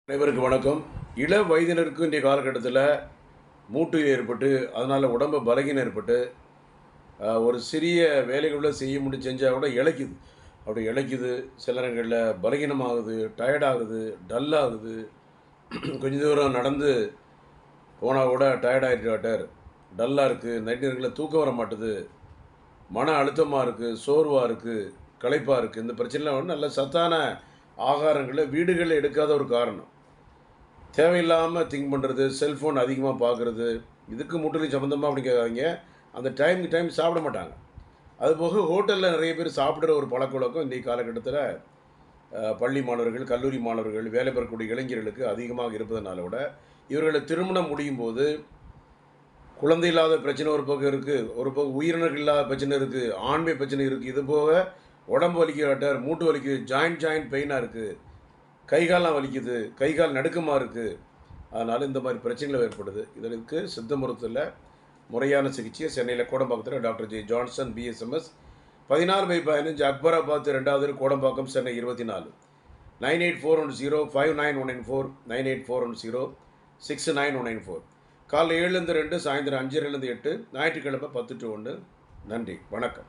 அனைவருக்கு வணக்கம். இள வயதினருக்கு இன்றைய காலகட்டத்தில் மூட்டு ஏற்பட்டு, அதனால் உடம்பு பலகீனம் ஏற்பட்டு, ஒரு சிறிய வேலைகள செய்ய முடியும் செஞ்சால் கூட இளைக்குது. அப்படி இளைக்குது, சில நேரங்கள்ல பலகீனமாகுது, டயர்ட் ஆகுது, டல் ஆகுது. கொஞ்ச தூரம் நடந்து போனா கூட டயர்ட் ஆயிடுச்சு டாக்டர், டல்லா இருக்கு, நைட் நேரங்கள்ல தூக்கம் வர மாட்டுது, மன அழுத்தமா இருக்கு, சோர்வா இருக்கு, களைப்பா இருக்கு. இந்த பிரச்சனைலாம் வந்து நல்ல சத்தான ஆகாரங்கள வீடுகள்ல எடுக்காத ஒரு காரணம். தேவையில்லாம திங்க் பண்ணுறது, செல்ஃபோன் அதிகமாக பார்க்குறது, இதுக்கு முற்றிலும் சம்மந்தமா அப்படி கேட்காதீங்க. அந்த டைமுக்கு டைம் சாப்பிட மாட்டாங்க. அதுபோக ஹோட்டல்ல நிறைய பேர் சாப்பிடுற ஒரு பழக்கவழக்கம் இன்றைய காலகட்டத்தில பள்ளி மாணவர்கள், கல்லூரி மாணவர்கள், வேலை பெறக்கூடிய இளைஞர்களுக்கு அதிகமாக இருப்பதனால விட, இவர்கள திருமணம் முடியும்போது, குழந்தை இல்லாத பிரச்சனை ஒரு பக்கம் இருக்கு. ஒரு பக்கம் உயிரினங்கள் இல்லாத பிரச்சனை இருக்கு. ஆண்மை பிரச்சனை இருக்கு. இது போக உடம்பு வலிக்குது டாக்டர், மூட்டு வலிக்குது, ஜாயிண்ட் ஜாயிண்ட் பெயினா இருக்கு. கை கால்லாம் வலிக்குது, கை கால் நடுக்கமா இருக்கு. அதனால இந்த மாரி பிரச்சனைகள் ஏற்படுது. இதற்கு சித்த மருத்துவத்தில முறையான சிகிச்சை சென்னையில கோடம்பாக்கத்தில doctor J. Johnson BSMS 14/15 Akbarabad 2வது தெரு கோடம்பாக்கம் சென்னை 24 9841059194 9841069194 காலைல 7 லிருந்து 2 சாயந்திரம் 5:30லிருந்து 8 ஞாயிற்றுக்கிழமை 10 to 1. நன்றி. வணக்கம்.